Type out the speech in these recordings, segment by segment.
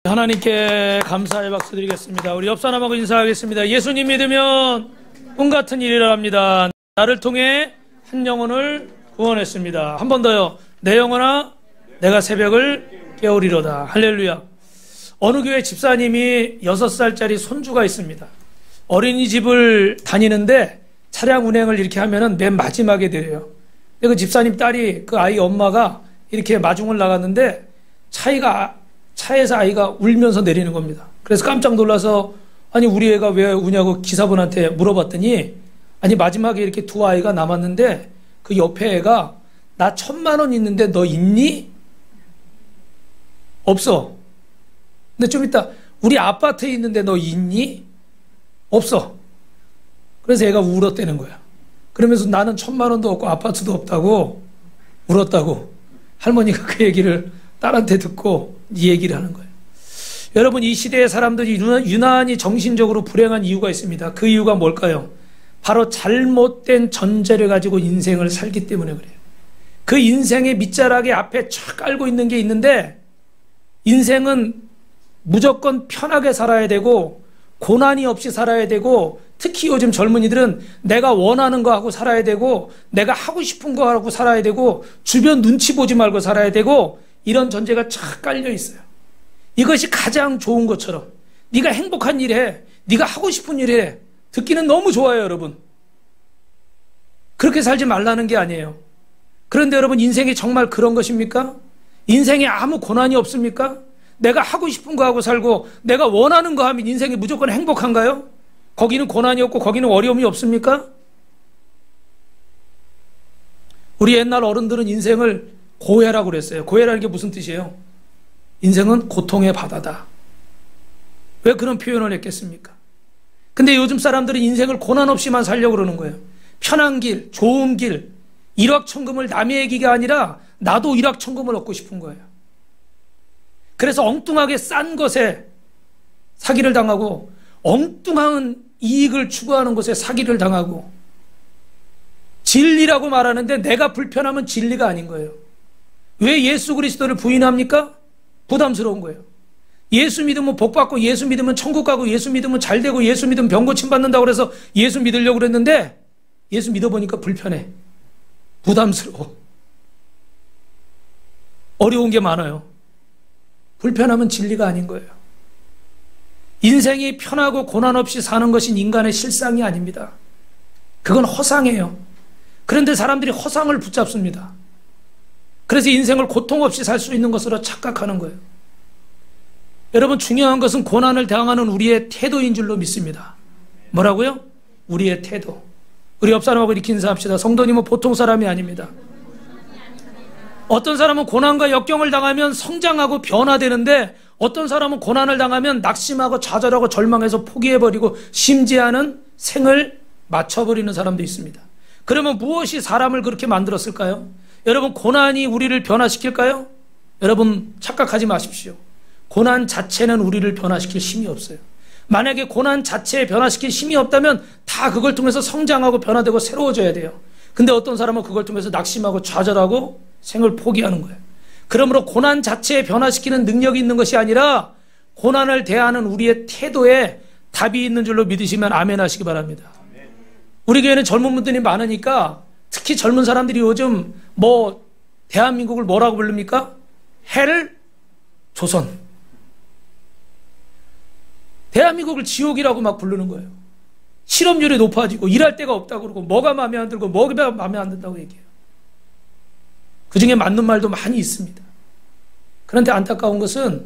하나님께 감사의 박수 드리겠습니다. 우리 옆 사람하고 인사하겠습니다. 예수님 믿으면 꿈같은 일이라 합니다. 나를 통해 한 영혼을 구원했습니다. 한 번 더요. 내 영혼아 내가 새벽을 깨우리로다. 할렐루야. 어느 교회 집사님이 6살짜리 손주가 있습니다. 어린이집을 다니는데 차량 운행을 이렇게 하면은 맨 마지막에 내려요. 근데 그 집사님 딸이 그 아이 엄마가 이렇게 마중을 나갔는데 차에서 아이가 울면서 내리는 겁니다. 그래서 깜짝 놀라서 아니 우리 애가 왜 우냐고 기사분한테 물어봤더니 아니 마지막에 이렇게 두 아이가 남았는데 그 옆에 애가 나 1,000만 원 있는데 너 있니? 없어. 근데 좀 이따 우리 아파트에 있는데 너 있니? 없어. 그래서 애가 울었다는 거야. 그러면서 나는 1,000만 원도 없고 아파트도 없다고 울었다고. 할머니가 그 얘기를 딸한테 듣고 이 얘기를 하는 거예요. 여러분, 이 시대의 사람들이 유난히 정신적으로 불행한 이유가 있습니다. 그 이유가 뭘까요? 바로 잘못된 전제를 가지고 인생을 살기 때문에 그래요. 그 인생의 밑자락에 앞에 쫙 깔고 있는 게 있는데 인생은 무조건 편하게 살아야 되고 고난이 없이 살아야 되고 특히 요즘 젊은이들은 내가 원하는 거 하고 살아야 되고 내가 하고 싶은 거 하고 살아야 되고 주변 눈치 보지 말고 살아야 되고 이런 전제가 쫙 깔려 있어요. 이것이 가장 좋은 것처럼 네가 행복한 일 해. 네가 하고 싶은 일 해. 듣기는 너무 좋아요, 여러분. 그렇게 살지 말라는 게 아니에요. 그런데 여러분, 인생이 정말 그런 것입니까? 인생에 아무 고난이 없습니까? 내가 하고 싶은 거 하고 살고 내가 원하는 거 하면 인생이 무조건 행복한가요? 거기는 고난이 없고 거기는 어려움이 없습니까? 우리 옛날 어른들은 인생을 고해라고 그랬어요. 고해라는 게 무슨 뜻이에요? 인생은 고통의 바다다. 왜 그런 표현을 했겠습니까? 근데 요즘 사람들은 인생을 고난 없이만 살려고 그러는 거예요. 편한 길, 좋은 길, 일확천금을 남의 얘기가 아니라 나도 일확천금을 얻고 싶은 거예요. 그래서 엉뚱하게 싼 것에 사기를 당하고 엉뚱한 이익을 추구하는 것에 사기를 당하고 진리라고 말하는데 내가 불편하면 진리가 아닌 거예요. 왜 예수 그리스도를 부인합니까? 부담스러운 거예요. 예수 믿으면 복 받고 예수 믿으면 천국 가고 예수 믿으면 잘 되고 예수 믿으면 병 고침 받는다고 그래서 예수 믿으려고 그랬는데 예수 믿어보니까 불편해. 부담스러워. 어려운 게 많아요. 불편하면 진리가 아닌 거예요. 인생이 편하고 고난 없이 사는 것이 인간의 실상이 아닙니다. 그건 허상이에요. 그런데 사람들이 허상을 붙잡습니다. 그래서 인생을 고통 없이 살 수 있는 것으로 착각하는 거예요. 여러분, 중요한 것은 고난을 당하는 우리의 태도인 줄로 믿습니다. 뭐라고요? 우리의 태도. 우리 옆 사람하고 이렇게 인사합시다. 성도님은 보통 사람이 아닙니다. 어떤 사람은 고난과 역경을 당하면 성장하고 변화되는데 어떤 사람은 고난을 당하면 낙심하고 좌절하고 절망해서 포기해버리고 심지어는 생을 맞춰버리는 사람도 있습니다. 그러면 무엇이 사람을 그렇게 만들었을까요? 여러분, 고난이 우리를 변화시킬까요? 여러분, 착각하지 마십시오. 고난 자체는 우리를 변화시킬 힘이 없어요. 만약에 고난 자체에 변화시킬 힘이 없다면 다 그걸 통해서 성장하고 변화되고 새로워져야 돼요. 근데 어떤 사람은 그걸 통해서 낙심하고 좌절하고 생을 포기하는 거예요. 그러므로 고난 자체에 변화시키는 능력이 있는 것이 아니라 고난을 대하는 우리의 태도에 답이 있는 줄로 믿으시면 아멘 하시기 바랍니다. 우리 교회는 젊은 분들이 많으니까 특히 젊은 사람들이 요즘 대한민국을 뭐라고 부릅니까? 헬 조선. 대한민국을 지옥이라고 막 부르는 거예요. 실업률이 높아지고 일할 데가 없다고 그러고 뭐가 마음에 안 들고 뭐가 마음에 안 든다고 얘기해요. 그 중에 맞는 말도 많이 있습니다. 그런데 안타까운 것은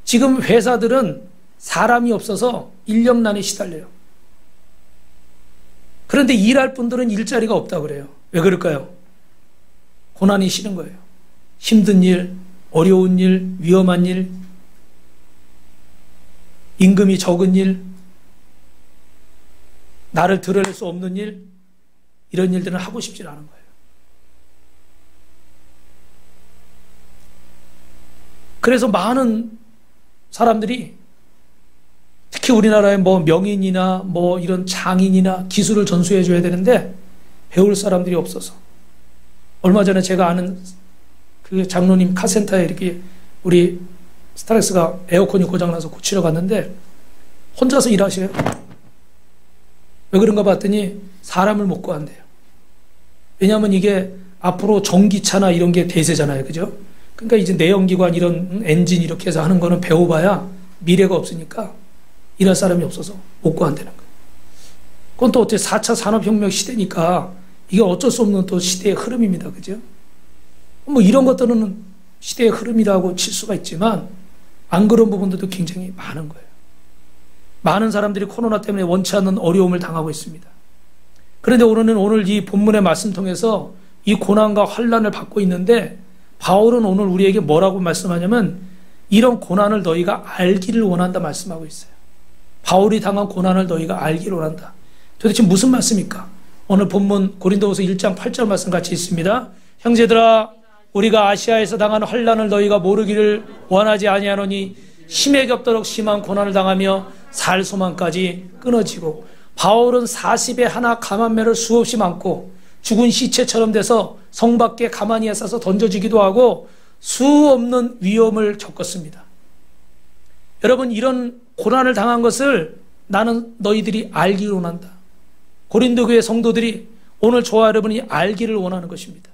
지금 회사들은 사람이 없어서 인력난에 시달려요. 그런데 일할 분들은 일자리가 없다고 그래요. 왜 그럴까요? 고난이 싫은 거예요. 힘든 일, 어려운 일, 위험한 일, 임금이 적은 일, 나를 드러낼 수 없는 일, 이런 일들은 하고 싶지 않은 거예요. 그래서 많은 사람들이 특히 우리나라의 명인이나 이런 장인이나 기술을 전수해 줘야 되는데 배울 사람들이 없어서 얼마 전에 제가 아는 그 장로님 카센터에 이렇게 우리 스타렉스가 에어컨이 고장나서 고치러 갔는데 혼자서 일하셔요. 왜 그런가 봤더니 사람을 못 구한대요. 왜냐하면 이게 앞으로 전기차나 이런 게 대세잖아요. 그죠? 그러니까 이제 내연기관 이런 엔진 이렇게 해서 하는 거는 배워봐야 미래가 없으니까 일할 사람이 없어서 못 구한다는 거예요. 그건 또 어떻게 4차 산업혁명 시대니까 이게 어쩔 수 없는 또 시대의 흐름입니다. 그죠? 뭐 이런 것들은 시대의 흐름이라고 칠 수가 있지만 안 그런 부분들도 굉장히 많은 거예요. 많은 사람들이 코로나 때문에 원치 않는 어려움을 당하고 있습니다. 그런데 오늘 이 본문의 말씀 통해서 이 고난과 환난을 받고 있는데 바울은 오늘 우리에게 뭐라고 말씀하냐면 이런 고난을 너희가 알기를 원한다 말씀하고 있어요. 바울이 당한 고난을 너희가 알기를 원한다. 도대체 무슨 말씀입니까? 오늘 본문 고린도후서 1장 8절 말씀 같이 있습니다. 형제들아 우리가 아시아에서 당한 환난을 너희가 모르기를 원하지 아니하노니 힘에 겹도록 심한 고난을 당하며 살 소망까지 끊어지고 바울은 40에 하나 감한매를 수없이 맞고 죽은 시체처럼 돼서 성 밖에 가만히 싸서 던져지기도 하고 수없는 위험을 겪었습니다. 여러분 이런 고난을 당한 것을 나는 너희들이 알기를 원한다. 고린도 교회 성도들이 오늘 저와 여러분이 알기를 원하는 것입니다.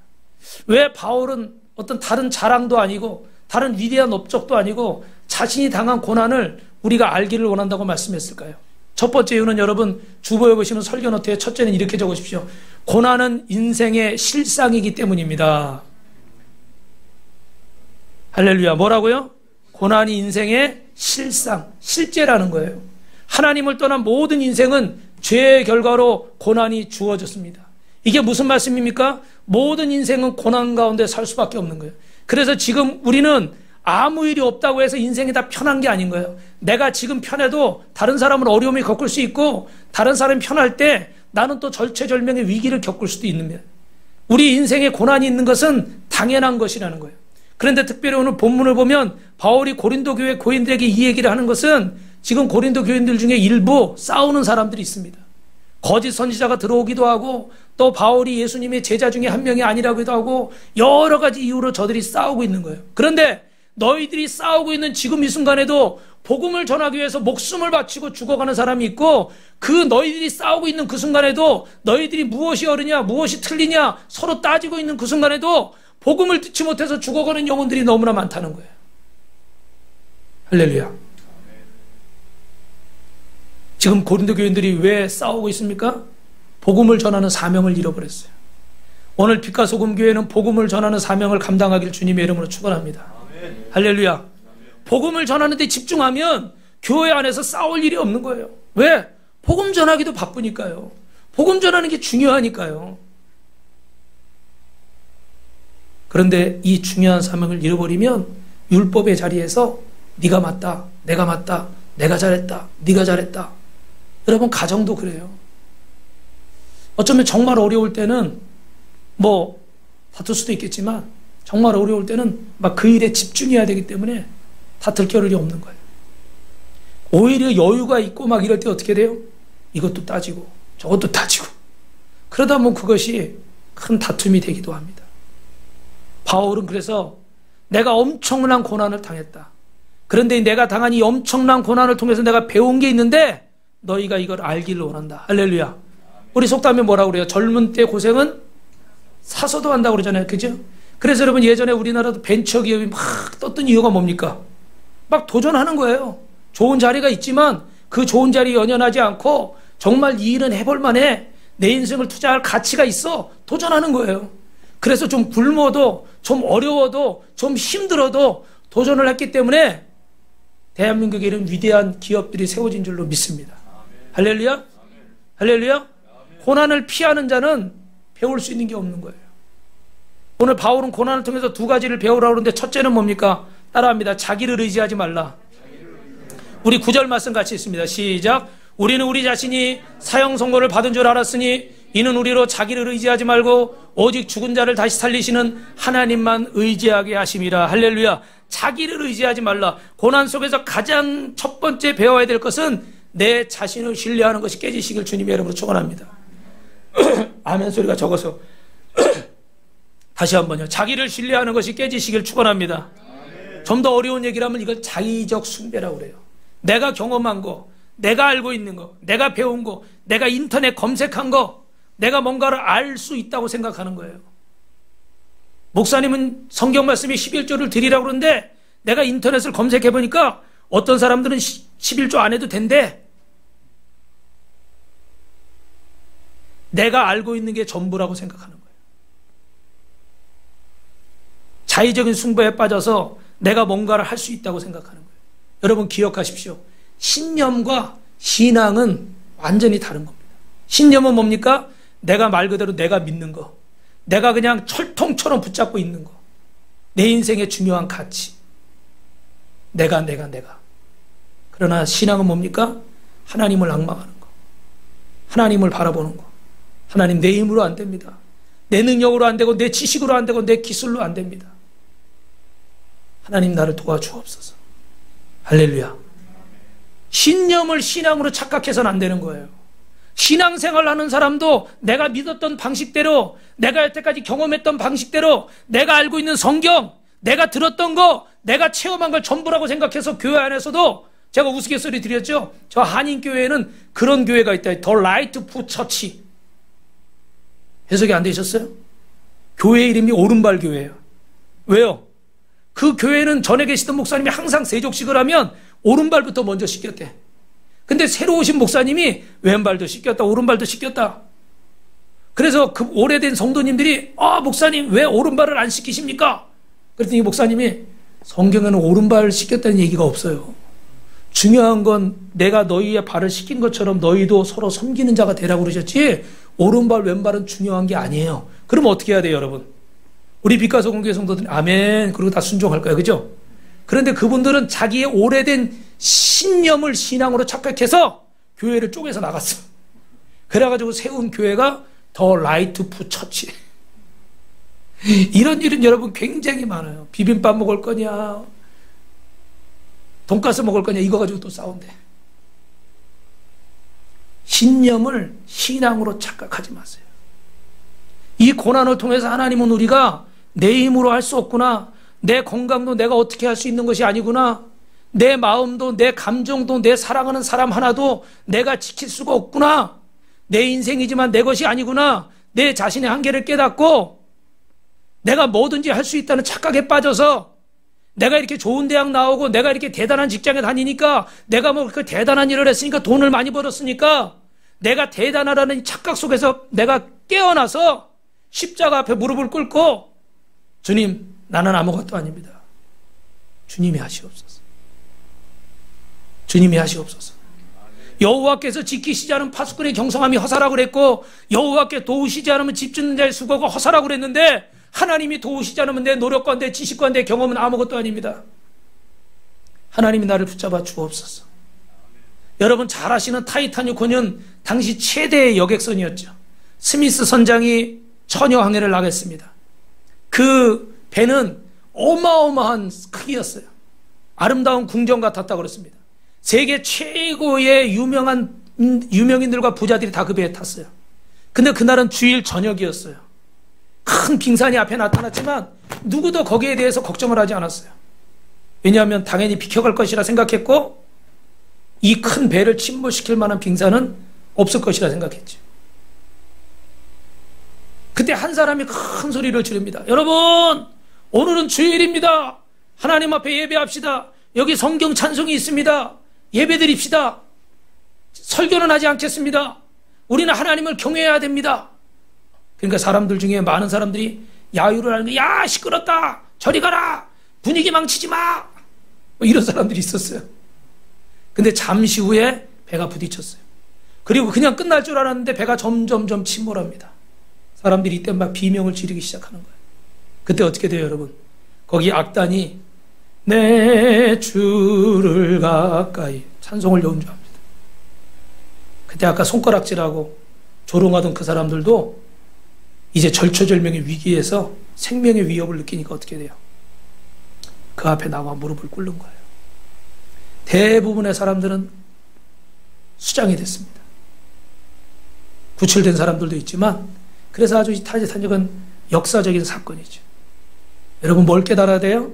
왜 바울은 어떤 다른 자랑도 아니고 다른 위대한 업적도 아니고 자신이 당한 고난을 우리가 알기를 원한다고 말씀했을까요? 첫 번째 이유는 여러분 주보에 보시면 설교 노트에 첫째는 이렇게 적으십시오. 고난은 인생의 실상이기 때문입니다. 할렐루야. 뭐라고요? 고난이 인생의 실상, 실제라는 거예요. 하나님을 떠난 모든 인생은 죄의 결과로 고난이 주어졌습니다. 이게 무슨 말씀입니까? 모든 인생은 고난 가운데 살 수밖에 없는 거예요. 그래서 지금 우리는 아무 일이 없다고 해서 인생이 다 편한 게 아닌 거예요. 내가 지금 편해도 다른 사람은 어려움이 겪을 수 있고 다른 사람이 편할 때 나는 또 절체절명의 위기를 겪을 수도 있는 거예요. 우리 인생에 고난이 있는 것은 당연한 것이라는 거예요. 그런데 특별히 오늘 본문을 보면 바울이 고린도 교회 교인들에게 이 얘기를 하는 것은 지금 고린도 교인들 중에 일부 싸우는 사람들이 있습니다. 거짓 선지자가 들어오기도 하고 또 바울이 예수님의 제자 중에 한 명이 아니라고도 하고 여러 가지 이유로 저들이 싸우고 있는 거예요. 그런데 너희들이 싸우고 있는 지금 이 순간에도 복음을 전하기 위해서 목숨을 바치고 죽어가는 사람이 있고 그 너희들이 싸우고 있는 그 순간에도 너희들이 무엇이 옳으냐 무엇이 틀리냐 서로 따지고 있는 그 순간에도 복음을 듣지 못해서 죽어가는 영혼들이 너무나 많다는 거예요. 할렐루야. 지금 고린도 교인들이 왜 싸우고 있습니까? 복음을 전하는 사명을 잃어버렸어요. 오늘 빛과 소금 교회는 복음을 전하는 사명을 감당하길 주님의 이름으로 축원합니다. 할렐루야. 복음을 전하는 데 집중하면 교회 안에서 싸울 일이 없는 거예요. 왜? 복음 전하기도 바쁘니까요. 복음 전하는 게 중요하니까요. 그런데 이 중요한 사명을 잃어버리면 율법의 자리에서 네가 맞다, 내가 맞다, 내가 잘했다, 네가 잘했다. 여러분 가정도 그래요. 어쩌면 정말 어려울 때는 뭐 다툴 수도 있겠지만 정말 어려울 때는 막 그 일에 집중해야 되기 때문에 다툴 겨를이 없는 거예요. 오히려 여유가 있고 막 이럴 때 어떻게 돼요? 이것도 따지고 저것도 따지고 그러다 보면 그것이 큰 다툼이 되기도 합니다. 바울은 그래서 내가 엄청난 고난을 당했다. 그런데 내가 당한 이 엄청난 고난을 통해서 내가 배운 게 있는데 너희가 이걸 알기를 원한다. 할렐루야. 우리 속담에 뭐라고 그래요? 젊은 때 고생은 사서도 한다고 그러잖아요. 그죠? 그래서 여러분 예전에 우리나라도 벤처기업이 막 떴던 이유가 뭡니까? 막 도전하는 거예요. 좋은 자리가 있지만 그 좋은 자리에 연연하지 않고 정말 이 일은 해볼 만해. 내 인생을 투자할 가치가 있어. 도전하는 거예요. 그래서 좀 굶어도 좀 어려워도 좀 힘들어도 도전을 했기 때문에 대한민국에 이런 위대한 기업들이 세워진 줄로 믿습니다. 할렐루야? 할렐루야? 고난을 피하는 자는 배울 수 있는 게 없는 거예요. 오늘 바울은 고난을 통해서 두 가지를 배우라고 그러는데 첫째는 뭡니까? 따라합니다. 자기를 의지하지 말라. 우리 9절 말씀 같이 있습니다. 시작. 우리는 우리 자신이 사형 선고를 받은 줄 알았으니 이는 우리로 자기를 의지하지 말고 오직 죽은 자를 다시 살리시는 하나님만 의지하게 하심이라. 할렐루야. 자기를 의지하지 말라. 고난 속에서 가장 첫 번째 배워야 될 것은 내 자신을 신뢰하는 것이 깨지시길 주님의 이름으로 축원합니다. 아멘 소리가 적어서 다시 한번요. 자기를 신뢰하는 것이 깨지시길 축원합니다. 좀 더 어려운 얘기를 하면 이걸 자의적 숭배라고 그래요. 내가 경험한 거, 내가 알고 있는 거, 내가 배운 거, 내가 인터넷 검색한 거, 내가 뭔가를 알 수 있다고 생각하는 거예요. 목사님은 성경 말씀에 11조를 드리라고 그러는데 내가 인터넷을 검색해 보니까 어떤 사람들은 11조 안 해도 된대. 내가 알고 있는 게 전부라고 생각하는 거예요. 자의적인 숭배에 빠져서 내가 뭔가를 할 수 있다고 생각하는 거예요. 여러분 기억하십시오. 신념과 신앙은 완전히 다른 겁니다. 신념은 뭡니까? 내가 말 그대로 내가 믿는 거. 내가 그냥 철통처럼 붙잡고 있는 거. 내 인생의 중요한 가치. 내가. 그러나 신앙은 뭡니까? 하나님을 앙망하는 거. 하나님을 바라보는 거. 하나님 내 힘으로 안 됩니다. 내 능력으로 안 되고 내 지식으로 안 되고 내 기술로 안 됩니다. 하나님 나를 도와주옵소서. 할렐루야. 신념을 신앙으로 착각해서는 안 되는 거예요. 신앙생활 하는 사람도 내가 믿었던 방식대로, 내가 여태까지 경험했던 방식대로, 내가 알고 있는 성경, 내가 들었던 거, 내가 체험한 걸 전부라고 생각해서 교회 안에서도 제가 우스갯소리 드렸죠. 저 한인교회에는 그런 교회가 있다. 더 라이트 푸 처치. 해석이 안 되셨어요? 교회 이름이 오른발 교회예요. 왜요? 그 교회는 전에 계시던 목사님이 항상 세족식을 하면 오른발부터 먼저 씻겼대. 근데 새로 오신 목사님이 왼발도 씻겼다, 오른발도 씻겼다. 그래서 그 오래된 성도님들이 목사님 왜 오른발을 안 씻기십니까? 그랬더니 목사님이 성경에는 오른발 씻겼다는 얘기가 없어요. 중요한 건 내가 너희의 발을 씻긴 것처럼 너희도 서로 섬기는 자가 되라고 그러셨지 오른발 왼발은 중요한 게 아니에요. 그럼 어떻게 해야 돼요, 여러분? 우리 빛가서 공교회 성도들은 아멘 그러고 다 순종할 거예요. 그죠? 그런데 그분들은 자기의 오래된 신념을 신앙으로 착각해서 교회를 쪼개서 나갔어. 그래가지고 세운 교회가 더 라이트 푸 처치. 이런 일은 여러분 굉장히 많아요. 비빔밥 먹을 거냐, 돈가스 먹을 거냐, 이거 가지고 또 싸운대. 신념을 신앙으로 착각하지 마세요. 이 고난을 통해서 하나님은 우리가 내 힘으로 할 수 없구나, 내 건강도 내가 어떻게 할 수 있는 것이 아니구나, 내 마음도 내 감정도 내 사랑하는 사람 하나도 내가 지킬 수가 없구나, 내 인생이지만 내 것이 아니구나, 내 자신의 한계를 깨닫고 내가 뭐든지 할 수 있다는 착각에 빠져서 내가 이렇게 좋은 대학 나오고 내가 이렇게 대단한 직장에 다니니까, 내가 뭐 그 대단한 일을 했으니까, 돈을 많이 벌었으니까 내가 대단하다는 착각 속에서 내가 깨어나서 십자가 앞에 무릎을 꿇고 주님 나는 아무것도 아닙니다. 주님이 하시옵소서. 주님이 하시옵소서. 여호와께서 지키시지 않은 파수꾼의 경성함이 허사라고 그랬고, 여호와께 도우시지 않으면 집 짓는 자의 수고가 허사라고 그랬는데, 하나님이 도우시지 않으면 내 노력과 내 지식과 내 경험은 아무것도 아닙니다. 하나님이 나를 붙잡아 주옵소서. 여러분 잘 아시는 타이타닉 호는 당시 최대의 여객선이었죠. 스미스 선장이 처녀 항해를 나갔습니다. 그 배는 어마어마한 크기였어요. 아름다운 궁전 같았다고 그랬습니다. 세계 최고의 유명인들과 부자들이 다 그 배에 탔어요. 근데 그날은 주일 저녁이었어요. 큰 빙산이 앞에 나타났지만 누구도 거기에 대해서 걱정을 하지 않았어요. 왜냐하면 당연히 비켜갈 것이라 생각했고, 이 큰 배를 침몰시킬 만한 빙산은 없을 것이라 생각했죠. 그때 한 사람이 큰 소리를 지릅니다. 여러분, 오늘은 주일입니다. 하나님 앞에 예배합시다. 여기 성경 찬송이 있습니다. 예배드립시다. 설교는 하지 않겠습니다. 우리는 하나님을 경외해야 됩니다. 그러니까 사람들 중에 많은 사람들이 야유를 하는 게, 야 시끄럽다, 저리 가라, 분위기 망치지 마, 뭐 이런 사람들이 있었어요. 근데 잠시 후에 배가 부딪혔어요. 그리고 그냥 끝날 줄 알았는데 배가 점점점 침몰합니다. 사람들이 이때 막 비명을 지르기 시작하는 거예요. 그때 어떻게 돼요, 여러분? 거기 악단이 내 주를 가까이 찬송을 연주합니다. 그때 아까 손가락질하고 조롱하던 그 사람들도 이제 절초절명의 위기에서 생명의 위협을 느끼니까 어떻게 돼요? 그 앞에 나와 무릎을 꿇는 거예요. 대부분의 사람들은 수장이 됐습니다. 구출된 사람들도 있지만, 그래서 아주 이 타이타닉은 역사적인 사건이죠. 여러분 뭘 깨달아야 돼요?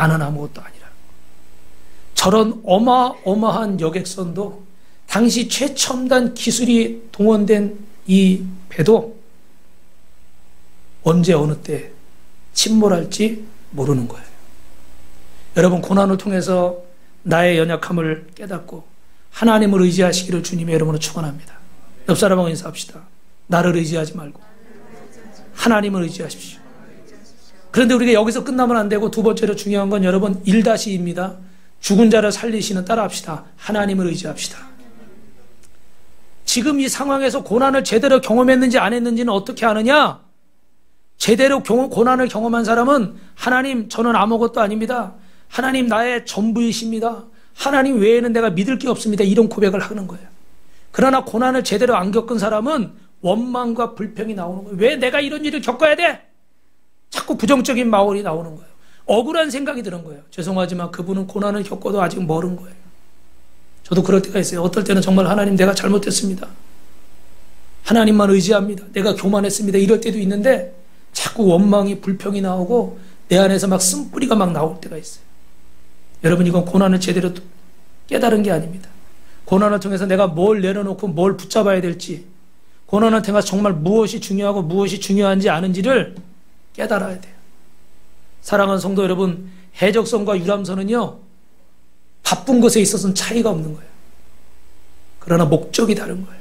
나는 아무것도 아니라. 저런 어마어마한 여객선도 당시 최첨단 기술이 동원된 이 배도 언제 어느 때 침몰할지 모르는 거예요. 여러분, 고난을 통해서 나의 연약함을 깨닫고 하나님을 의지하시기를 주님의 이름으로 축원합니다. 옆 사람하고 인사합시다. 나를 의지하지 말고 하나님을 의지하십시오. 그런데 우리가 여기서 끝나면 안 되고 두 번째로 중요한 건 여러분 1-2입니다. 죽은 자를 살리시는, 따라합시다. 하나님을 의지합시다. 지금 이 상황에서 고난을 제대로 경험했는지 안 했는지는 어떻게 아느냐? 제대로 고난을 경험한 사람은 하나님, 저는 아무것도 아닙니다. 하나님 나의 전부이십니다. 하나님 외에는 내가 믿을 게 없습니다. 이런 고백을 하는 거예요. 그러나 고난을 제대로 안 겪은 사람은 원망과 불평이 나오는 거예요. 왜 내가 이런 일을 겪어야 돼? 자꾸 부정적인 마음이 나오는 거예요. 억울한 생각이 드는 거예요. 죄송하지만 그분은 고난을 겪어도 아직 멀은 거예요. 저도 그럴 때가 있어요. 어떨 때는 정말 하나님 내가 잘못했습니다. 하나님만 의지합니다. 내가 교만했습니다. 이럴 때도 있는데 자꾸 원망이, 불평이 나오고 내 안에서 막 쓴뿌리가 막 나올 때가 있어요. 여러분, 이건 고난을 제대로 깨달은 게 아닙니다. 고난을 통해서 내가 뭘 내려놓고 뭘 붙잡아야 될지, 고난을 통해서 정말 무엇이 중요하고 무엇이 중요한지 아는지를 깨달아야 돼요. 사랑하는 성도 여러분, 해적선과 유람선은요, 바쁜 것에 있어서는 차이가 없는 거예요. 그러나 목적이 다른 거예요.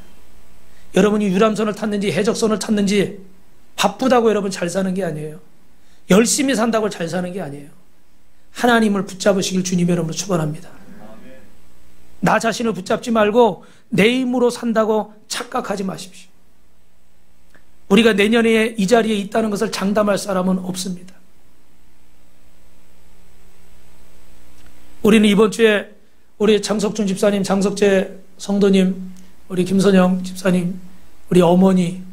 여러분이 유람선을 탔는지 해적선을 탔는지 바쁘다고 여러분 잘 사는 게 아니에요. 열심히 산다고 잘 사는 게 아니에요. 하나님을 붙잡으시길 주님의 이름으로 축원합니다. 나 자신을 붙잡지 말고 내 힘으로 산다고 착각하지 마십시오. 우리가 내년에 이 자리에 있다는 것을 장담할 사람은 없습니다. 우리는 이번 주에 우리 장석준 집사님, 장석재 성도님, 우리 김선영 집사님, 우리 어머니,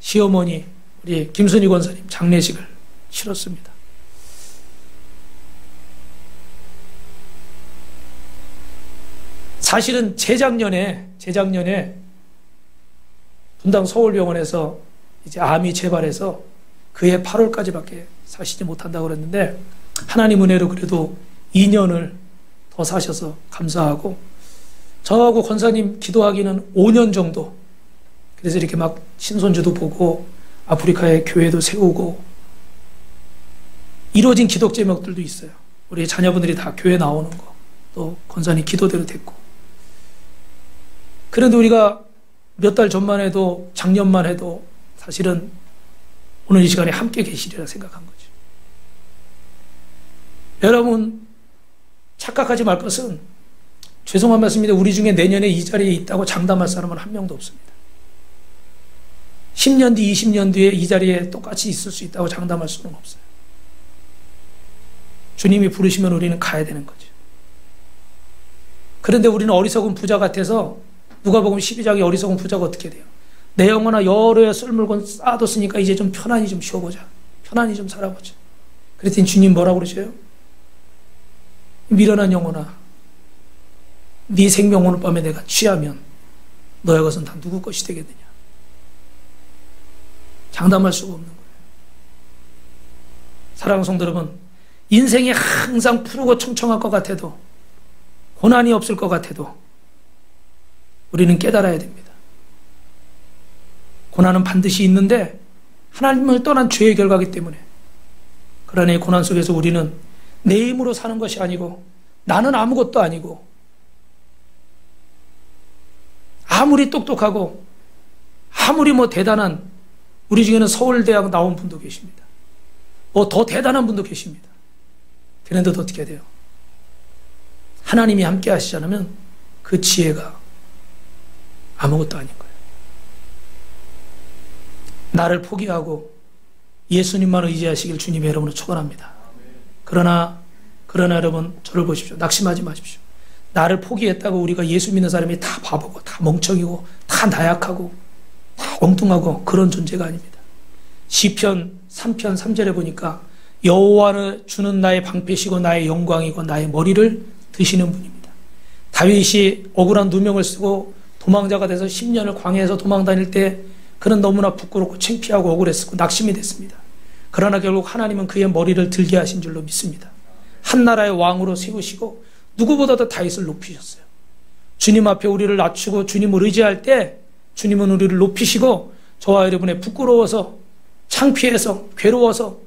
시어머니, 우리 김순희 권사님 장례식을 치렀습니다. 사실은 재작년에 분당 서울병원에서 이제 암이 재발해서 그해 8월까지밖에 사시지 못한다고 그랬는데 하나님 은혜로 그래도 2년을 더 사셔서 감사하고, 저하고 권사님 기도하기는 5년 정도, 그래서 이렇게 막 신손주도 보고 아프리카에 교회도 세우고 이루어진 기독 제목들도 있어요. 우리 자녀분들이 다 교회 나오는 거, 또 권사님 기도대로 됐고. 그런데 우리가 몇 달 전만 해도, 작년만 해도 사실은 오늘 이 시간에 함께 계시리라 생각한 거죠. 여러분, 착각하지 말 것은, 죄송한 말씀입니다. 우리 중에 내년에 이 자리에 있다고 장담할 사람은 한 명도 없습니다. 10년 뒤, 20년 뒤에 이 자리에 똑같이 있을 수 있다고 장담할 수는 없어요. 주님이 부르시면 우리는 가야 되는 거죠. 그런데 우리는 어리석은 부자 같아서, 누가복음 12장의 어리석은 부자가 어떻게 돼요? 내 영혼아 여러 해 썰물건 쌓아뒀으니까 이제 좀 편안히 좀 쉬어보자. 편안히 좀 살아보자. 그랬더니 주님 뭐라고 그러셔요? 미련한 영혼아, 네 생명 오늘 밤에 내가 취하면 너의 것은 다 누구 것이 되겠느냐. 장담할 수가 없는 거예요. 사랑하는 성도 여러분, 인생이 항상 푸르고 청청할 것 같아도, 고난이 없을 것 같아도 우리는 깨달아야 됩니다. 고난은 반드시 있는데 하나님을 떠난 죄의 결과이기 때문에, 그러나 이 고난 속에서 우리는 내 힘으로 사는 것이 아니고, 나는 아무것도 아니고, 아무리 똑똑하고 아무리 대단한, 우리 중에는 서울대학 나온 분도 계십니다. 더 대단한 분도 계십니다. 그런데도 어떻게 해야 돼요? 하나님이 함께 하시지 않으면 그 지혜가 아무것도 아닌 거예요. 나를 포기하고 예수님만 의지하시길 주님의 이름으로 축원합니다. 그러나 여러분, 저를 보십시오. 낙심하지 마십시오. 나를 포기했다고 우리가 예수 믿는 사람이 다 바보고 다 멍청이고 다 나약하고 다 엉뚱하고 그런 존재가 아닙니다. 시편 3편 3절에 보니까 여호와는 주는 나의 방패시고 나의 영광이고 나의 머리를 드시는 분입니다. 다윗이 억울한 누명을 쓰고 도망자가 돼서 10년을 광야에서 도망다닐 때 그는 너무나 부끄럽고 창피하고 억울했고 낙심이 됐습니다. 그러나 결국 하나님은 그의 머리를 들게 하신 줄로 믿습니다. 한 나라의 왕으로 세우시고 누구보다도 다윗을 높이셨어요. 주님 앞에 우리를 낮추고 주님을 의지할 때 주님은 우리를 높이시고 저와 여러분의 부끄러워서 창피해서 괴로워서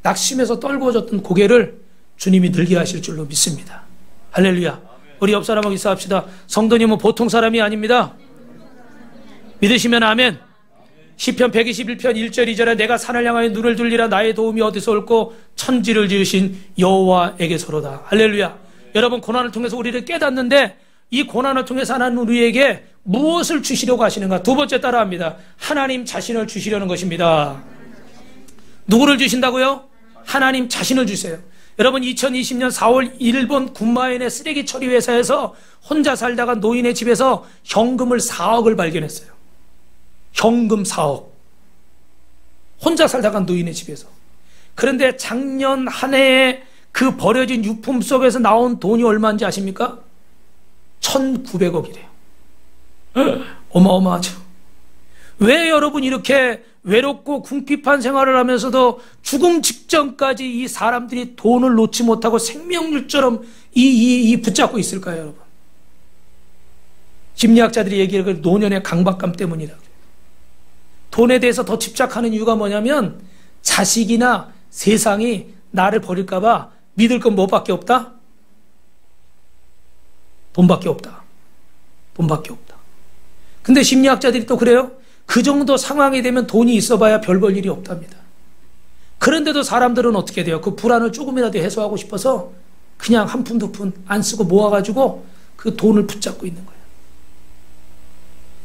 낙심해서 떨구어졌던 고개를 주님이 늘게 하실 줄로 믿습니다. 할렐루야. 우리 옆 사람하고 인사합시다. 성도님은 보통 사람이 아닙니다. 믿으시면 아멘. 시편 121편 1절 2절에 내가 산을 향하여 눈을 들리라 나의 도움이 어디서 올고 천지를 지으신 여호와에게서로다. 할렐루야. 여러분 고난을 통해서 우리를 깨닫는데 이 고난을 통해서 하나님 우리에게 무엇을 주시려고 하시는가? 두 번째 따라합니다. 하나님 자신을 주시려는 것입니다. 누구를 주신다고요? 하나님 자신을 주세요. 여러분 2020년 4월 일본 군마현의 쓰레기 처리 회사에서 혼자 살다가 노인의 집에서 현금을 4억을 발견했어요. 현금 4억. 혼자 살다가 노인의 집에서. 그런데 작년 한 해에 그 버려진 유품 속에서 나온 돈이 얼마인지 아십니까? 1,900억이래요. 어마어마하죠. 왜 여러분 이렇게 외롭고 궁핍한 생활을 하면서도 죽음 직전까지 이 사람들이 돈을 놓지 못하고 생명줄처럼 붙잡고 있을까요, 여러분? 심리학자들이 얘기하는 노년의 강박감 때문이라고. 돈에 대해서 더 집착하는 이유가 뭐냐면 자식이나 세상이 나를 버릴까봐 믿을 건 뭐밖에 없다? 돈밖에 없다. 돈밖에 없다. 근데 심리학자들이 또 그래요. 그 정도 상황이 되면 돈이 있어봐야 별 볼 일이 없답니다. 그런데도 사람들은 어떻게 돼요? 그 불안을 조금이라도 해소하고 싶어서 그냥 한 푼 두 푼 안 쓰고 모아가지고 그 돈을 붙잡고 있는 거예요.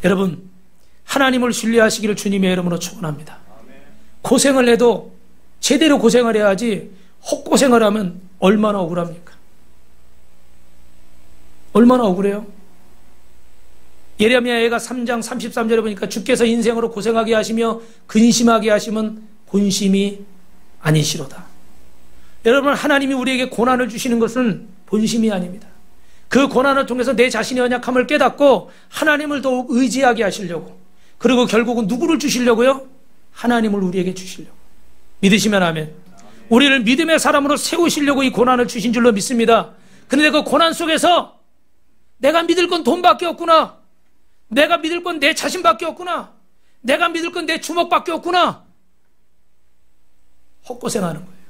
여러분 하나님을 신뢰하시기를 주님의 이름으로 축원합니다. 고생을 해도 제대로 고생을 해야지 헛고생을 하면 얼마나 억울합니까? 얼마나 억울해요? 예레미야가 3장 33절에 보니까 주께서 인생으로 고생하게 하시며 근심하게 하시면 본심이 아니시로다. 여러분 하나님이 우리에게 고난을 주시는 것은 본심이 아닙니다. 그 고난을 통해서 내 자신의 연약함을 깨닫고 하나님을 더욱 의지하게 하시려고, 그리고 결국은 누구를 주시려고요? 하나님을 우리에게 주시려고. 믿으시면 아멘. 우리를 믿음의 사람으로 세우시려고 이 고난을 주신 줄로 믿습니다. 그런데 그 고난 속에서 내가 믿을 건 돈밖에 없구나, 내가 믿을 건 내 자신밖에 없구나, 내가 믿을 건 내 주먹밖에 없구나, 헛고생하는 거예요.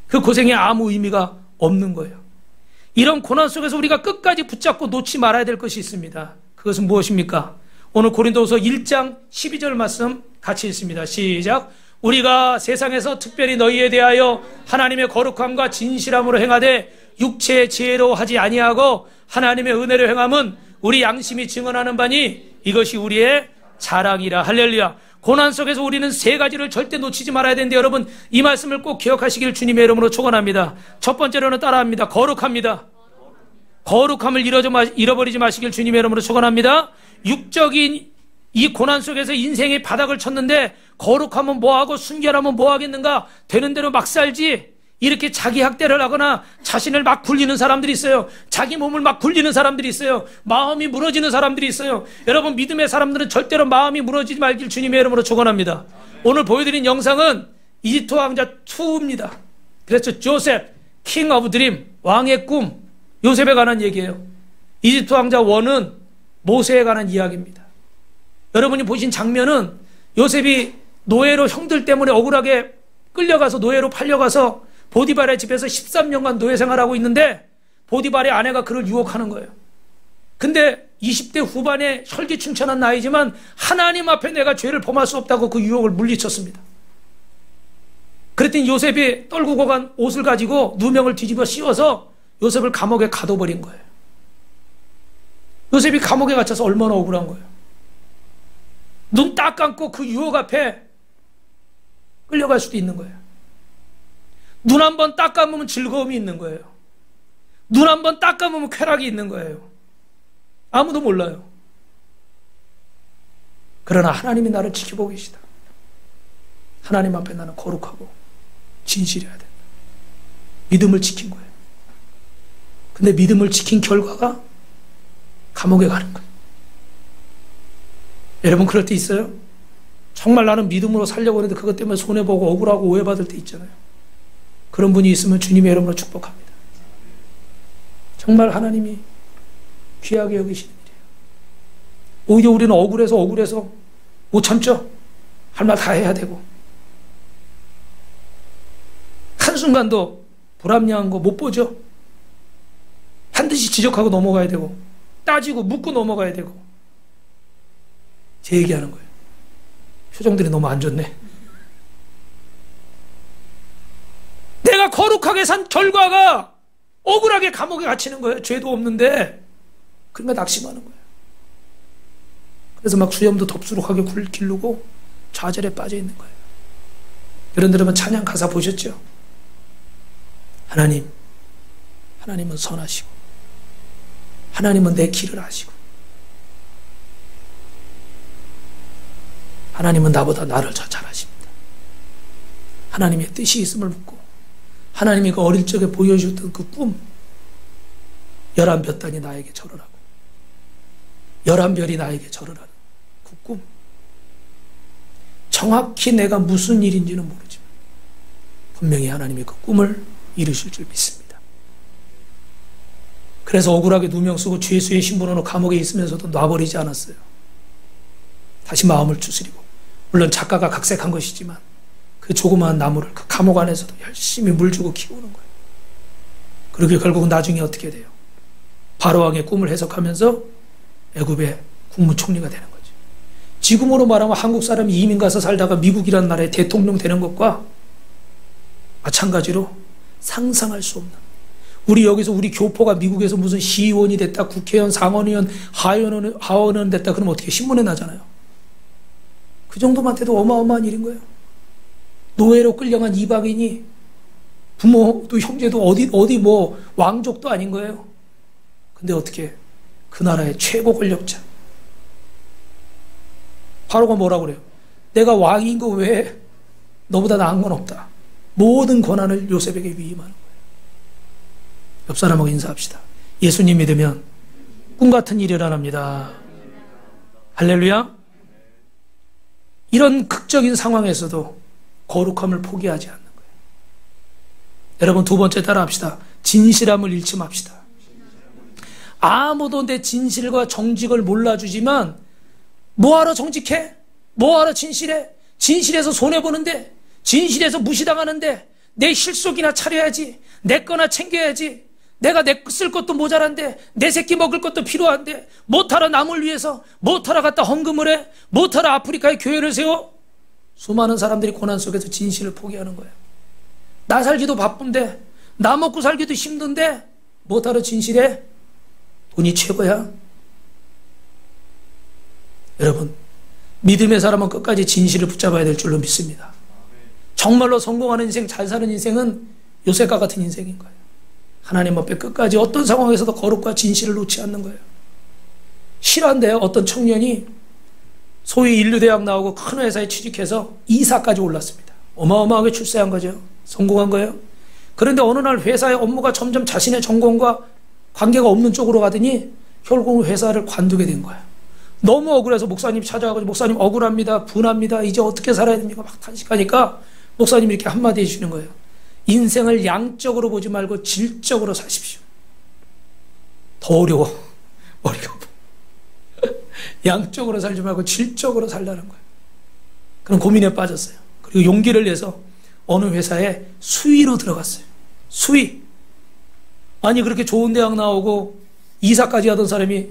그 고생에 아무 의미가 없는 거예요. 이런 고난 속에서 우리가 끝까지 붙잡고 놓지 말아야 될 것이 있습니다. 그것은 무엇입니까? 오늘 고린도후서 1장 12절 말씀 같이 읽습니다. 시작. 우리가 세상에서 특별히 너희에 대하여 하나님의 거룩함과 진실함으로 행하되 육체의 지혜로 하지 아니하고 하나님의 은혜로 행함은 우리 양심이 증언하는 바니 이것이 우리의 자랑이라. 할렐루야. 고난 속에서 우리는 세 가지를 절대 놓치지 말아야 되는데 여러분 이 말씀을 꼭 기억하시길 주님의 이름으로 축원합니다. 첫 번째로는 따라합니다. 거룩합니다. 거룩함을 잃어버리지 마시길 주님의 이름으로 축원합니다. 육적인 이 고난 속에서 인생의 바닥을 쳤는데 거룩하면 뭐하고 순결하면 뭐하겠는가, 되는 대로 막 살지, 이렇게 자기 학대를 하거나 자신을 막 굴리는 사람들이 있어요. 자기 몸을 막 굴리는 사람들이 있어요. 마음이 무너지는 사람들이 있어요. 여러분 믿음의 사람들은 절대로 마음이 무너지지 말길 주님의 이름으로 축원합니다. 오늘 보여드린 영상은 이집트 왕자 2입니다. 그래서 조셉, 킹 오브 드림, 왕의 꿈, 요셉에 관한 얘기예요. 이집트 왕자 1은 모세에 관한 이야기입니다. 여러분이 보신 장면은 요셉이 노예로 형들 때문에 억울하게 끌려가서 노예로 팔려가서 보디발의 집에서 13년간 노예 생활하고 있는데 보디발의 아내가 그를 유혹하는 거예요. 근데 20대 후반에 혈기충천한 나이지만 하나님 앞에 내가 죄를 범할 수 없다고 그 유혹을 물리쳤습니다. 그랬더니 요셉이 떨구고 간 옷을 가지고 누명을 뒤집어 씌워서 요셉을 감옥에 가둬버린 거예요. 요셉이 감옥에 갇혀서 얼마나 억울한 거예요. 눈 딱 감고 그 유혹 앞에 끌려갈 수도 있는 거예요. 눈 한 번 딱 감으면 즐거움이 있는 거예요. 눈 한 번 딱 감으면 쾌락이 있는 거예요. 아무도 몰라요. 그러나 하나님이 나를 지켜보고 계시다. 하나님 앞에 나는 거룩하고 진실해야 된다. 믿음을 지킨 거예요. 근데 믿음을 지킨 결과가 감옥에 가는 거예요. 여러분 그럴 때 있어요? 정말 나는 믿음으로 살려고 하는데 그것 때문에 손해보고 억울하고 오해받을 때 있잖아요. 그런 분이 있으면 주님의 이름으로 축복합니다. 정말 하나님이 귀하게 여기시는 일이에요. 오히려 우리는 억울해서 못 참죠. 할 말 다 해야 되고 한순간도 불합리한 거 못 보죠. 반드시 지적하고 넘어가야 되고 따지고 묻고 넘어가야 되고. 제 얘기하는 거예요. 표정들이 너무 안 좋네. 내가 거룩하게 산 결과가 억울하게 감옥에 갇히는 거예요. 죄도 없는데. 그러니까 낙심하는 거예요. 그래서 막 수염도 덥수룩하게 기르고 좌절에 빠져 있는 거예요. 여러분들 여러분 찬양 가사 보셨죠? 하나님은 선하시고 하나님은 내 길을 아시고 하나님은 나보다 나를 더 잘 아십니다. 하나님의 뜻이 있음을 묻고 하나님이 그 어릴 적에 보여주셨던 그 꿈 11볕단이 나에게 절을 하고 11별이 나에게 절을 하는 그 꿈 정확히 내가 무슨 일인지는 모르지만 분명히 하나님이 그 꿈을 이루실 줄 믿습니다. 그래서 억울하게 누명 쓰고 죄수의 신분으로 감옥에 있으면서도 놔버리지 않았어요. 다시 마음을 추스리고 물론 작가가 각색한 것이지만 그 조그마한 나무를 그 감옥 안에서도 열심히 물 주고 키우는 거예요. 그렇게 결국은 나중에 어떻게 돼요? 바로왕의 꿈을 해석하면서 애굽의 국무총리가 되는 거죠. 지금으로 말하면 한국 사람이 이민 가서 살다가 미국이란 나라의 대통령 되는 것과 마찬가지로 상상할 수 없는, 우리 여기서 우리 교포가 미국에서 무슨 시의원이 됐다, 국회의원, 상원의원, 하원의원 됐다 그러면 어떻게 신문에 나잖아요. 그 정도만 돼도 어마어마한 일인 거예요. 노예로 끌려간 이방인이 부모도 형제도 어디 뭐 왕족도 아닌 거예요. 근데 어떻게 그 나라의 최고 권력자 바로가 뭐라고 그래요? 내가 왕인 거 외에 너보다 나은 건 없다. 모든 권한을 요셉에게 위임하는 거예요. 옆 사람하고 인사합시다. 예수님 믿으면 꿈 같은 일이 일어납니다. 할렐루야. 이런 극적인 상황에서도 거룩함을 포기하지 않는 거예요. 여러분 두 번째 따라합시다. 진실함을 잃지 맙시다. 아무도 내 진실과 정직을 몰라주지만 뭐하러 정직해? 뭐하러 진실해? 진실해서 손해보는데, 진실해서 무시당하는데 내 실속이나 차려야지, 내 거나 챙겨야지, 내가 쓸 것도 모자란데, 내 새끼 먹을 것도 필요한데, 못하러 남을 위해서, 못하러 갔다 헌금을 해, 못하러 아프리카에 교회를 세워. 수많은 사람들이 고난 속에서 진실을 포기하는 거예요. 나 살기도 바쁜데, 나 먹고 살기도 힘든데 못하러 진실해? 돈이 최고야. 여러분, 믿음의 사람은 끝까지 진실을 붙잡아야 될 줄로 믿습니다. 정말로 성공하는 인생, 잘 사는 인생은 요셉과 같은 인생인 거예요. 하나님 앞에 끝까지 어떤 상황에서도 거룩과 진실을 놓지 않는 거예요. 실화인데요, 어떤 청년이 소위 인류대학 나오고 큰 회사에 취직해서 이사까지 올랐습니다. 어마어마하게 출세한 거죠. 성공한 거예요. 그런데 어느 날 회사의 업무가 점점 자신의 전공과 관계가 없는 쪽으로 가더니 결국 회사를 관두게 된 거예요. 너무 억울해서 목사님 찾아가고, 목사님 억울합니다, 분합니다, 이제 어떻게 살아야 됩니까? 막 탄식하니까 목사님이 이렇게 한마디 해주시는 거예요. 인생을 양적으로 보지 말고 질적으로 사십시오. 더 어려워. 어려워. 양적으로 살지 말고 질적으로 살라는 거예요. 그럼 고민에 빠졌어요. 그리고 용기를 내서 어느 회사에 수의로 들어갔어요. 수의. 아니 그렇게 좋은 대학 나오고 이사까지 하던 사람이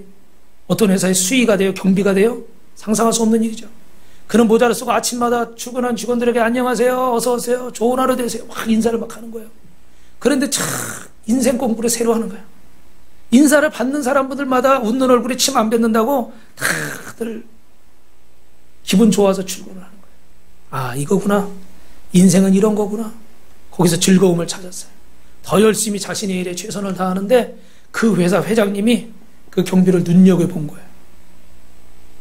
어떤 회사에 수의가 돼요? 경비가 돼요? 상상할 수 없는 일이죠. 그는 모자를 쓰고 아침마다 출근한 직원들에게 안녕하세요, 어서 오세요, 좋은 하루 되세요 막 인사를 막 하는 거예요. 그런데 참 인생 공부를 새로 하는 거예요. 인사를 받는 사람들마다 웃는 얼굴에 침 안 뱉는다고 다들 기분 좋아서 출근을 하는 거예요. 아, 이거구나. 인생은 이런 거구나. 거기서 즐거움을 찾았어요. 더 열심히 자신의 일에 최선을 다하는데 그 회사 회장님이 그 경비를 눈여겨본 거예요.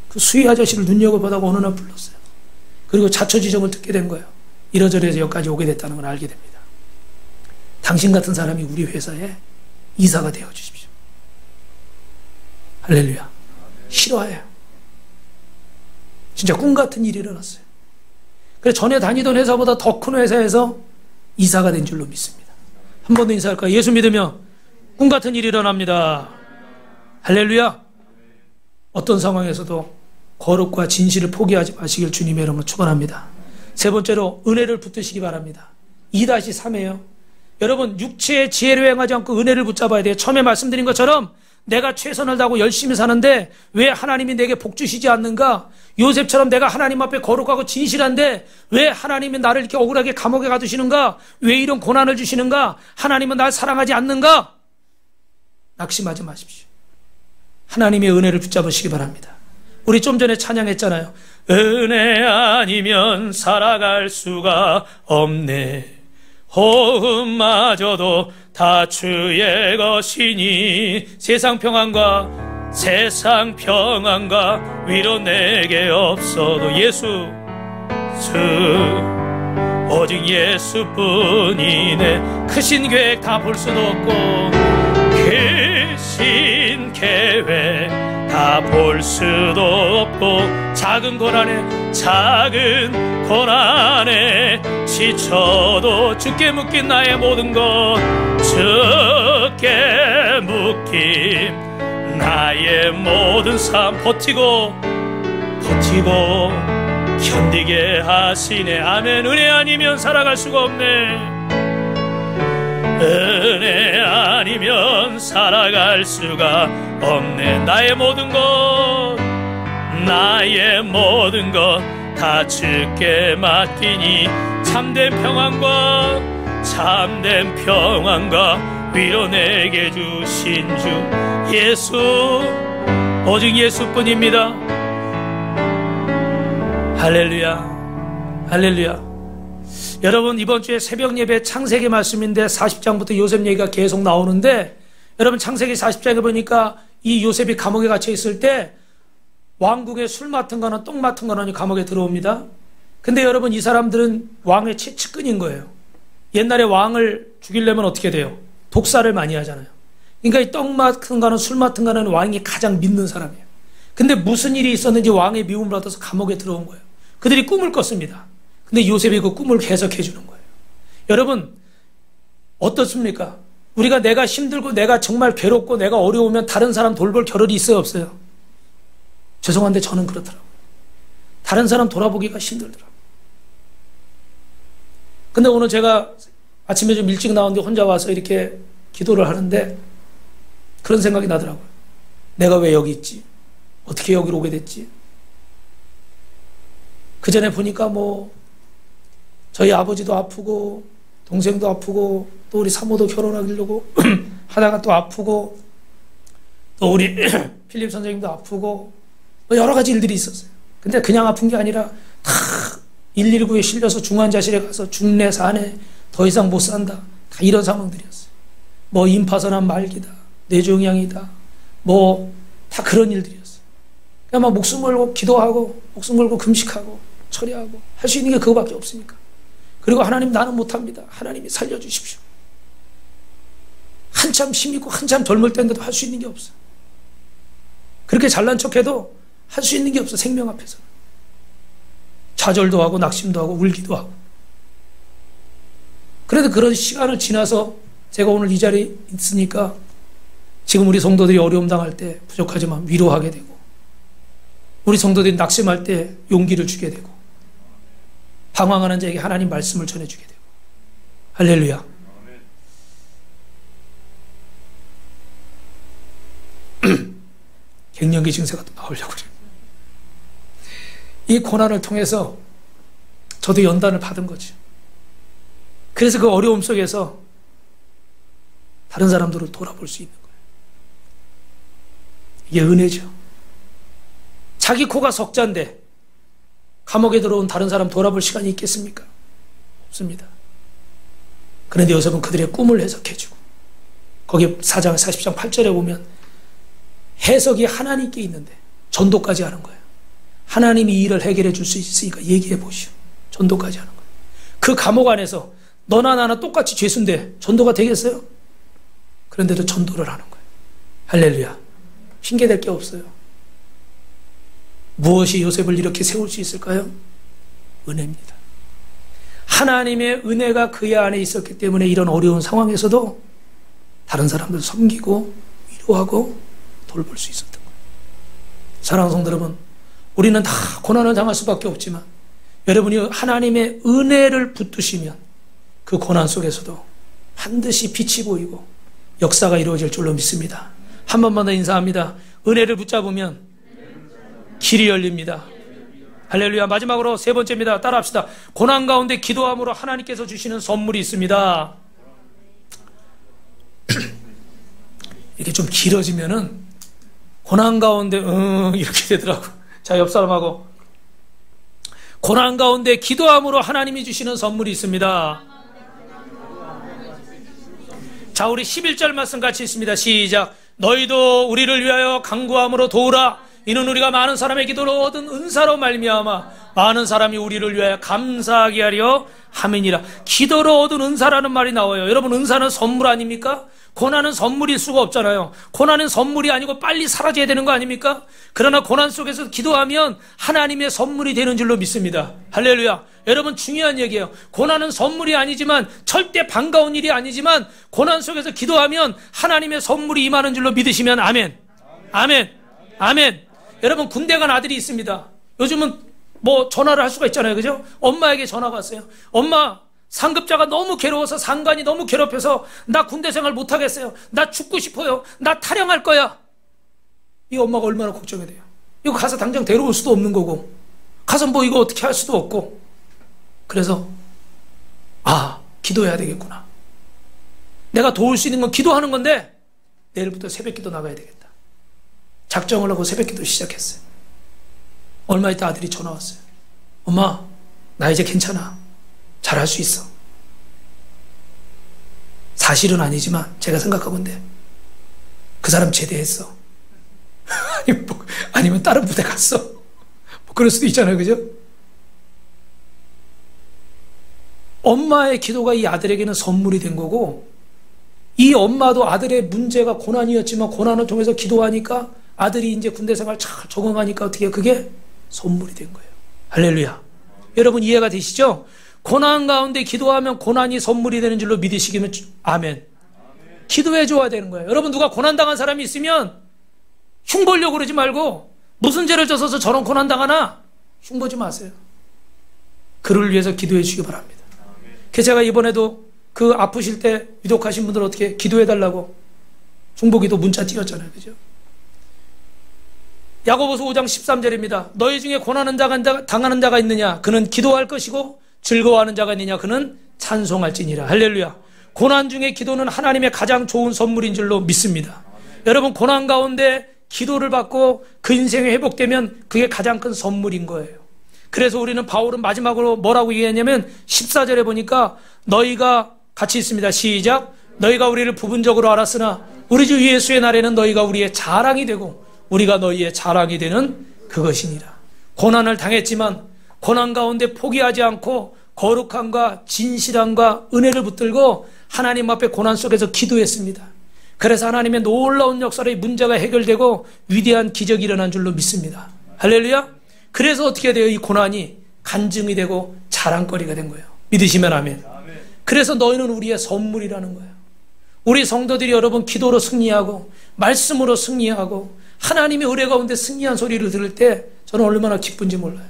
그 수의 아저씨를 눈여겨보다가 어느 날 불렀어요. 그리고 자초지종을 듣게 된 거예요. 이러저러해서 여기까지 오게 됐다는 걸 알게 됩니다. 당신 같은 사람이 우리 회사에 이사가 되어 주십시오. 할렐루야. 실화예요. 진짜 꿈 같은 일이 일어났어요. 그래서 전에 다니던 회사보다 더 큰 회사에서 이사가 된 줄로 믿습니다. 한 번 더 인사할까요? 예수 믿으며 꿈 같은 일이 일어납니다. 할렐루야. 어떤 상황에서도 거룩과 진실을 포기하지 마시길 주님의 이름으로 축원합니다. 세 번째로 은혜를 붙드시기 바랍니다. 2-3이에요. 여러분, 육체의 지혜로 행하지 않고 은혜를 붙잡아야 돼요. 처음에 말씀드린 것처럼 내가 최선을 다하고 열심히 사는데 왜 하나님이 내게 복 주시지 않는가? 요셉처럼 내가 하나님 앞에 거룩하고 진실한데 왜 하나님이 나를 이렇게 억울하게 감옥에 가두시는가? 왜 이런 고난을 주시는가? 하나님은 날 사랑하지 않는가? 낙심하지 마십시오. 하나님의 은혜를 붙잡으시기 바랍니다. 우리 좀 전에 찬양했잖아요. 은혜 아니면 살아갈 수가 없네. 호흡마저도 다 주의 것이니 세상 평안과 위로 내게 없어도 오직 예수뿐이네. 크신 계획 다 볼 수도 없고 크신 계획 다 볼 수도 없고 작은 고난에 지쳐도 주께 묶인 나의 모든 것 주께 묶인 나의 모든 삶 버티고 견디게 하시네. 아멘. 은혜 아니면 살아갈 수가 없네. 은혜 아니면 살아갈 수가 없네. 나의 모든 것 다 주께 맡기니 참된 평안과 위로 내게 주신 주 예수, 오직 예수뿐입니다. 할렐루야, 할렐루야. 여러분, 이번 주에 새벽 예배 창세기 말씀인데 40장부터 요셉 얘기가 계속 나오는데, 여러분 창세기 40장에 보니까 이 요셉이 감옥에 갇혀 있을 때 왕궁에 술 맡은 거나 똥 맡은 거나 감옥에 들어옵니다. 근데 여러분, 이 사람들은 왕의 최측근인 거예요. 옛날에 왕을 죽이려면 어떻게 돼요? 독사를 많이 하잖아요. 그러니까 이 떡 맡은 거나 술 맡은 거는 왕이 가장 믿는 사람이에요. 근데 무슨 일이 있었는지 왕의 미움을 받아서 감옥에 들어온 거예요. 그들이 꿈을 꿨습니다. 근데 요셉이 그 꿈을 해석해 주는 거예요. 여러분, 어떻습니까? 우리가 내가 힘들고 내가 정말 괴롭고 내가 어려우면 다른 사람 돌볼 겨를이 있어요, 없어요? 죄송한데 저는 그렇더라고요. 다른 사람 돌아보기가 힘들더라고요. 근데 오늘 제가 아침에 좀 일찍 나왔는데 혼자 와서 이렇게 기도를 하는데 그런 생각이 나더라고요. 내가 왜 여기 있지? 어떻게 여기로 오게 됐지? 그 전에 보니까 저희 아버지도 아프고 동생도 아프고 또 우리 사모도 결혼하려고 하다가 또 아프고 또 우리 필립 선생님도 아프고 여러 가지 일들이 있었어요. 근데 그냥 아픈 게 아니라 다 119에 실려서 중환자실에 가서 죽네 사네 더 이상 못 산다 다 이런 상황들이었어요. 임파선암 말기다 뇌종양이다 다 그런 일들이었어요. 그냥 막 목숨 걸고 기도하고 목숨 걸고 금식하고 처리하고 할 수 있는 게 그거밖에 없으니까. 그리고 하나님 나는 못합니다. 하나님이 살려주십시오. 한참 힘있고 한참 젊을 때인데도 할 수 있는 게 없어요. 그렇게 잘난 척해도 할 수 있는 게 없어. 생명 앞에서 좌절도 하고 낙심도 하고 울기도 하고. 그래도 그런 시간을 지나서 제가 오늘 이 자리에 있으니까 지금 우리 성도들이 어려움 당할 때 부족하지만 위로하게 되고 우리 성도들이 낙심할 때 용기를 주게 되고 방황하는 자에게 하나님 말씀을 전해주게 되고. 할렐루야. 갱년기 증세가 또 나오려고 그래요. 이 고난을 통해서 저도 연단을 받은 거죠. 그래서 그 어려움 속에서 다른 사람들을 돌아볼 수 있는 거예요. 이게 은혜죠. 자기 코가 석자인데 감옥에 들어온 다른 사람 돌아볼 시간이 있겠습니까? 없습니다. 그런데 요셉은 그들의 꿈을 해석해주고 거기 4장 40장 8절에 보면 해석이 하나님께 있는데 전도까지 하는 거예요. 하나님이 이 일을 해결해 줄 수 있으니까 얘기해 보시오. 전도까지 하는 거예요. 그 감옥 안에서 너나 나나 똑같이 죄수인데 전도가 되겠어요? 그런데도 전도를 하는 거예요. 할렐루야. 핑계댈 게 없어요. 무엇이 요셉을 이렇게 세울 수 있을까요? 은혜입니다. 하나님의 은혜가 그의 안에 있었기 때문에 이런 어려운 상황에서도 다른 사람들 섬기고 위로하고 돌볼 수 있었던 거예요. 사랑하는 성도 여러분, 우리는 다 고난을 당할 수밖에 없지만 여러분이 하나님의 은혜를 붙드시면 그 고난 속에서도 반드시 빛이 보이고 역사가 이루어질 줄로 믿습니다. 한 번만 더 인사합니다. 은혜를 붙잡으면 길이 열립니다. 할렐루야. 마지막으로 세 번째입니다. 따라합시다. 고난 가운데 기도함으로 하나님께서 주시는 선물이 있습니다. 이렇게 좀 길어지면은 고난 가운데 이렇게 되더라고. 자, 옆 사람하고 고난 가운데 기도함으로 하나님이 주시는 선물이 있습니다. 자, 우리 11절 말씀 같이 있습니다. 시작. 너희도 우리를 위하여 간구함으로 도우라. 이는 우리가 많은 사람의 기도로 얻은 은사로 말미암아 많은 사람이 우리를 위하여 감사하게 하려 함이니라. 기도로 얻은 은사라는 말이 나와요. 여러분, 은사는 선물 아닙니까? 고난은 선물일 수가 없잖아요. 고난은 선물이 아니고 빨리 사라져야 되는 거 아닙니까? 그러나 고난 속에서 기도하면 하나님의 선물이 되는 줄로 믿습니다. 할렐루야. 여러분, 중요한 얘기예요. 고난은 선물이 아니지만, 절대 반가운 일이 아니지만 고난 속에서 기도하면 하나님의 선물이 임하는 줄로 믿으시면 아멘. 아멘. 아멘. 여러분, 군대 간 아들이 있습니다. 요즘은 뭐 전화를 할 수가 있잖아요. 그죠? 엄마에게 전화가 왔어요. 엄마, 상급자가 너무 괴로워서, 상관이 너무 괴롭혀서 나 군대 생활 못하겠어요. 나 죽고 싶어요. 나 탈영할 거야. 이 엄마가 얼마나 걱정이 돼요. 이거 가서 당장 데려올 수도 없는 거고, 가서 뭐 이거 어떻게 할 수도 없고. 그래서 기도해야 되겠구나. 내가 도울 수 있는 건 기도하는 건데 내일부터 새벽기도 나가야 되겠다. 작정을 하고 새벽기도 시작했어요. 얼마 있다 아들이 전화 왔어요. 엄마, 나 이제 괜찮아. 잘할 수 있어. 사실은 아니지만 제가 생각하건대 그 사람 제대했어. 아니면 다른 부대 갔어. 뭐 그럴 수도 있잖아요. 그죠? 엄마의 기도가 이 아들에게는 선물이 된 거고, 이 엄마도 아들의 문제가 고난이었지만 고난을 통해서 기도하니까 아들이 이제 군대 생활 잘 적응하니까 어떻게 그게 선물이 된 거예요. 할렐루야. 여러분, 이해가 되시죠? 고난 가운데 기도하면 고난이 선물이 되는 줄로 믿으시기면 아멘. 기도해 줘야 되는 거예요. 여러분, 누가 고난 당한 사람이 있으면 흉보려고 그러지 말고, 무슨 죄를 져서 저런 고난 당하나 흉보지 마세요. 그를 위해서 기도해 주시기 바랍니다. 그래서 제가 이번에도 그 아프실 때 위독하신 분들 어떻게 기도해 달라고 흉보기도 문자 띄웠잖아요. 그죠? 야고보서 5장 13절입니다. 너희 중에 고난은 당하는 자가 있느냐? 그는 기도할 것이고, 즐거워하는 자가 있느냐? 그는 찬송할지니라. 할렐루야. 고난 중에 기도는 하나님의 가장 좋은 선물인 줄로 믿습니다. 여러분, 고난 가운데 기도를 받고 그 인생이 회복되면 그게 가장 큰 선물인 거예요. 그래서 우리는, 바울은 마지막으로 뭐라고 얘기했냐면 14절에 보니까 너희가 같이 있습니다. 시작. 너희가 우리를 부분적으로 알았으나 우리 주 예수의 날에는 너희가 우리의 자랑이 되고 우리가 너희의 자랑이 되는 그것이니라. 고난을 당했지만 고난 가운데 포기하지 않고 거룩함과 진실함과 은혜를 붙들고 하나님 앞에 고난 속에서 기도했습니다. 그래서 하나님의 놀라운 역사로 문제가 해결되고 위대한 기적이 일어난 줄로 믿습니다. 할렐루야. 그래서 어떻게 돼요? 이 고난이 간증이 되고 자랑거리가 된 거예요. 믿으시면 아멘. 그래서 너희는 우리의 선물이라는 거예요. 우리 성도들이 여러분 기도로 승리하고 말씀으로 승리하고 하나님의 은혜 가운데 승리한 소리를 들을 때 저는 얼마나 기쁜지 몰라요.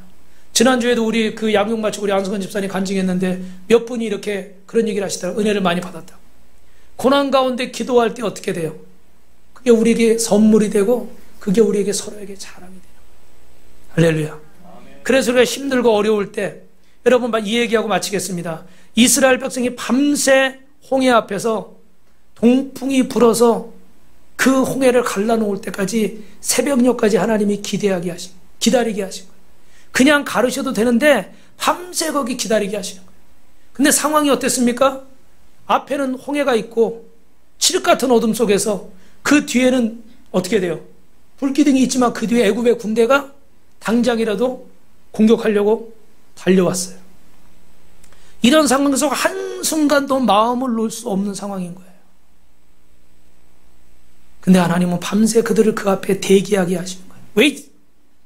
지난주에도 우리 그 양육 마치고 우리 안승환 집사님 간증했는데 몇 분이 이렇게 그런 얘기를 하시더라고요. 은혜를 많이 받았다고. 고난 가운데 기도할 때 어떻게 돼요? 그게 우리에게 선물이 되고 그게 우리에게 서로에게 자랑이 돼요. 할렐루야. 그래서 우리가 힘들고 어려울 때 여러분 이 얘기하고 마치겠습니다. 이스라엘 백성이 밤새 홍해 앞에서 동풍이 불어서 그 홍해를 갈라놓을 때까지 새벽녘까지 하나님이 기다리게 하신 거예요. 그냥 가르셔도 되는데 밤새 거기 기다리게 하시는 거예요. 근데 상황이 어땠습니까? 앞에는 홍해가 있고 칠흑 같은 어둠 속에서 그 뒤에는 어떻게 돼요? 불기둥이 있지만 그 뒤에 애굽의 군대가 당장이라도 공격하려고 달려왔어요. 이런 상황 속 한순간도 마음을 놓을 수 없는 상황인 거예요. 근데 하나님은 밤새 그들을 그 앞에 대기하게 하시는 거예요. 왜?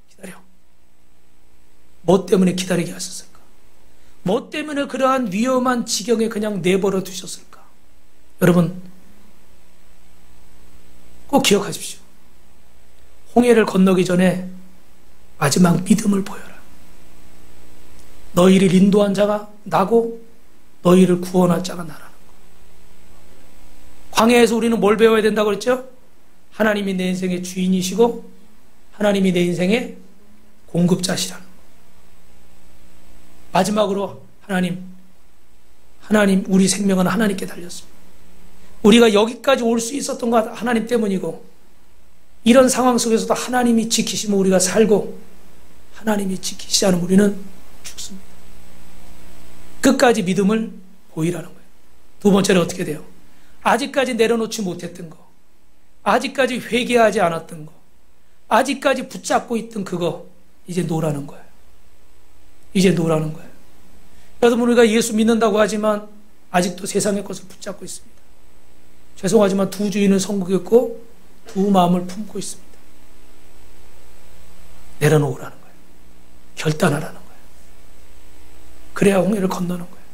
기다려. 뭐 때문에 기다리게 하셨을까? 뭐 때문에 그러한 위험한 지경에 그냥 내버려 두셨을까? 여러분, 꼭 기억하십시오. 홍해를 건너기 전에 마지막 믿음을 보여라. 너희를 인도한 자가 나고 너희를 구원할 자가 나라는 거. 광야에서 우리는 뭘 배워야 된다고 그랬죠? 하나님이 내 인생의 주인이시고 하나님이 내 인생의 공급자시라는 거. 마지막으로 하나님 우리 생명은 하나님께 달렸습니다. 우리가 여기까지 올 수 있었던 것 하나님 때문이고 이런 상황 속에서도 하나님이 지키시면 우리가 살고 하나님이 지키시지 않으면 우리는 죽습니다. 끝까지 믿음을 보이라는 거예요. 두 번째는 어떻게 돼요? 아직까지 내려놓지 못했던 거, 아직까지 회개하지 않았던 거, 아직까지 붙잡고 있던 그거 이제 놓으라는 거예요. 이제 놓으라는 거예요. 여러분, 우리가 예수 믿는다고 하지만 아직도 세상의 것을 붙잡고 있습니다. 죄송하지만 두 주인을 섬기겠고 두 마음을 품고 있습니다. 내려놓으라는 거예요. 결단하라는 거예요. 그래야 홍해를 건너는 거예요.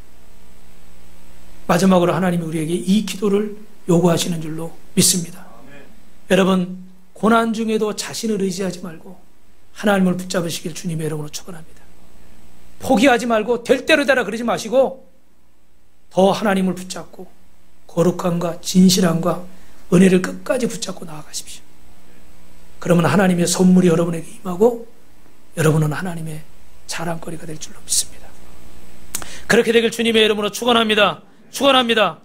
마지막으로 하나님이 우리에게 이 기도를 요구하시는 줄로 믿습니다. 여러분, 고난 중에도 자신을 의지하지 말고 하나님을 붙잡으시길 주님의 이름으로 축원합니다. 포기하지 말고 될 대로 되라 그러지 마시고 더 하나님을 붙잡고 거룩함과 진실함과 은혜를 끝까지 붙잡고 나아가십시오. 그러면 하나님의 선물이 여러분에게 임하고 여러분은 하나님의 자랑거리가 될 줄로 믿습니다. 그렇게 되길 주님의 이름으로 축원합니다. 축원합니다.